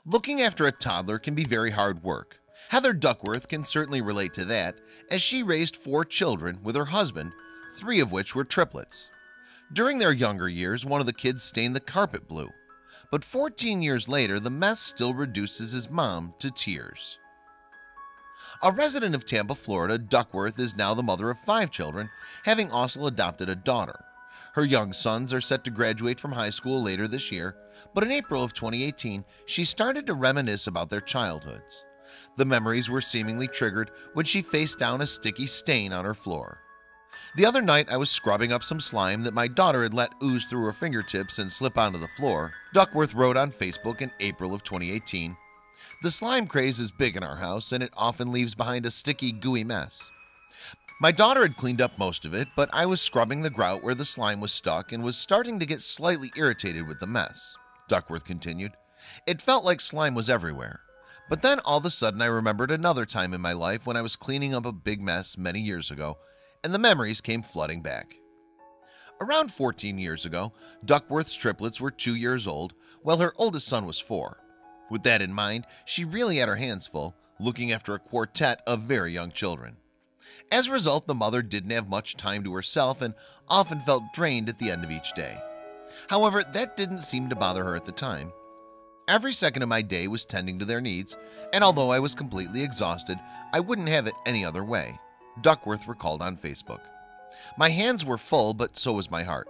Looking after a toddler can be very hard work. Heather Duckworth can certainly relate to that, as she raised 4 children with her husband, 3 of which were triplets. During their younger years, one of the kids stained the carpet blue, but 14 years later, the mess still reduces his mom to tears. A resident of Tampa, Florida, Duckworth is now the mother of 5 children, having also adopted a daughter. Her young sons are set to graduate from high school later this year, but in April of 2018, she started to reminisce about their childhoods. The memories were seemingly triggered when she faced down a sticky stain on her floor. The other night, I was scrubbing up some slime that my daughter had let ooze through her fingertips and slip onto the floor. Duckworth wrote on Facebook in April of 2018, "The slime craze is big in our house, and it often leaves behind a sticky, gooey mess. My daughter had cleaned up most of it, but I was scrubbing the grout where the slime was stuck and was starting to get slightly irritated with the mess." Duckworth continued, "It felt like slime was everywhere. But then all of a sudden I remembered another time in my life when I was cleaning up a big mess many years ago, and the memories came flooding back." Around 14 years ago, Duckworth's triplets were 2 years old, while her oldest son was 4. With that in mind, she really had her hands full, looking after a quartet of very young children. As a result, the mother didn't have much time to herself and often felt drained at the end of each day. However, that didn't seem to bother her at the time. "Every second of my day was tending to their needs, and although I was completely exhausted, I wouldn't have it any other way," Duckworth recalled on Facebook. "My hands were full, but so was my heart."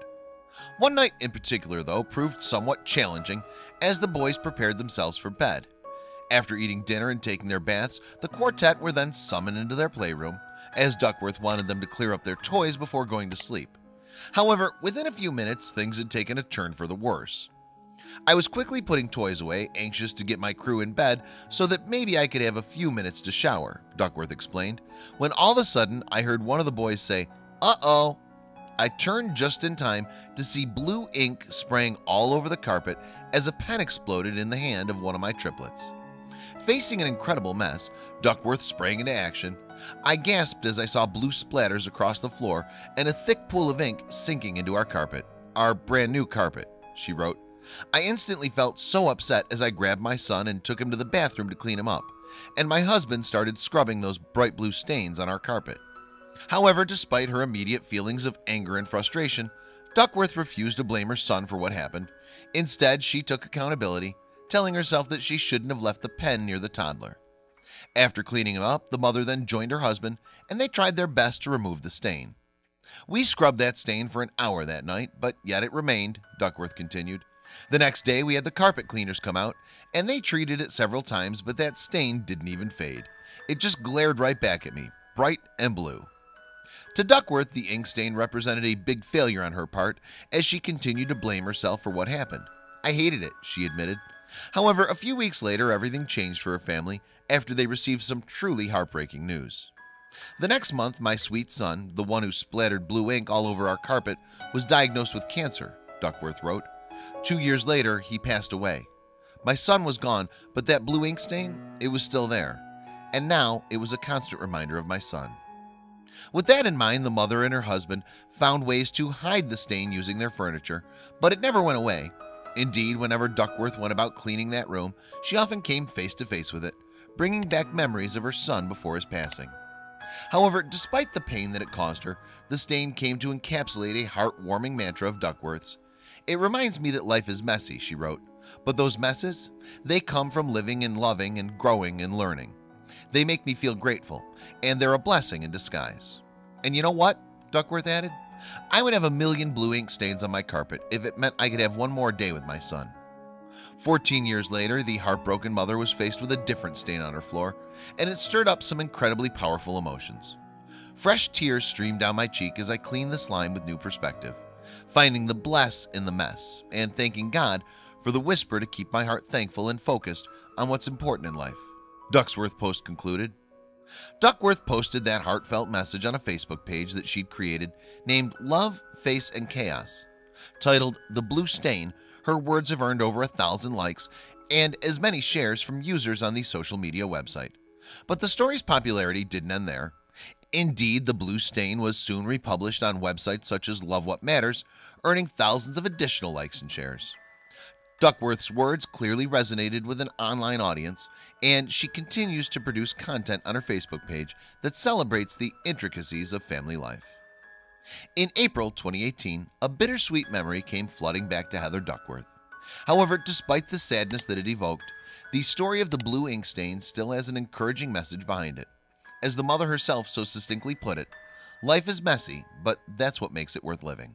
One night in particular, though, proved somewhat challenging as the boys prepared themselves for bed. After eating dinner and taking their baths, the quartet were then summoned into their playroom, as Duckworth wanted them to clear up their toys before going to sleep. However, within a few minutes, things had taken a turn for the worse. "I was quickly putting toys away, anxious to get my crew in bed so that maybe I could have a few minutes to shower," Duckworth explained, "when all of a sudden I heard one of the boys say, 'Uh-oh.' I turned just in time to see blue ink spraying all over the carpet as a pen exploded in the hand of one of my triplets. Facing an incredible mess, Duckworth sprang into action. I gasped as I saw blue splatters across the floor and a thick pool of ink sinking into our carpet. Our brand new carpet," she wrote. "I instantly felt so upset as I grabbed my son and took him to the bathroom to clean him up, and my husband started scrubbing those bright blue stains on our carpet." However, despite her immediate feelings of anger and frustration, Duckworth refused to blame her son for what happened. Instead, she took accountability, telling herself that she shouldn't have left the pen near the toddler. After cleaning him up, the mother then joined her husband, and they tried their best to remove the stain. "We scrubbed that stain for an hour that night, but yet it remained," Duckworth continued. "The next day we had the carpet cleaners come out, and they treated it several times, but that stain didn't even fade. It just glared right back at me, bright and blue." To Duckworth, the ink stain represented a big failure on her part, as she continued to blame herself for what happened. "I hated it," she admitted. However, a few weeks later, everything changed for her family after they received some truly heartbreaking news. "The next month, my sweet son, the one who splattered blue ink all over our carpet, was diagnosed with cancer," Duckworth wrote. 2 years later, he passed away. My son was gone, but that blue ink stain, it was still there. And now it was a constant reminder of my son." With that in mind, the mother and her husband found ways to hide the stain using their furniture, but it never went away. Indeed, whenever Duckworth went about cleaning that room, she often came face to face with it, bringing back memories of her son before his passing. However, despite the pain that it caused her, the stain came to encapsulate a heartwarming mantra of Duckworth's. "It reminds me that life is messy," she wrote, "but those messes, they come from living and loving and growing and learning. They make me feel grateful, and they're a blessing in disguise. And you know what?" Duckworth added, "I would have a million blue ink stains on my carpet if it meant I could have one more day with my son." 14 years later, the heartbroken mother was faced with a different stain on her floor, and it stirred up some incredibly powerful emotions. "Fresh tears streamed down my cheek as I cleaned the slime with new perspective, finding the bless in the mess, and thanking God for the whisper to keep my heart thankful and focused on what's important in life," Duckworth's post concluded. Duckworth posted that heartfelt message on a Facebook page that she'd created named Love, Face, and Chaos. Titled "The Blue Stain," her words have earned over 1,000 likes and as many shares from users on the social media website. But the story's popularity didn't end there. Indeed, the blue stain was soon republished on websites such as Love What Matters, earning thousands of additional likes and shares. Duckworth's words clearly resonated with an online audience, and she continues to produce content on her Facebook page that celebrates the intricacies of family life. In April 2018, a bittersweet memory came flooding back to Heather Duckworth. However, despite the sadness that it evoked, the story of the blue ink stain still has an encouraging message behind it. As the mother herself so succinctly put it, life is messy, but that's what makes it worth living.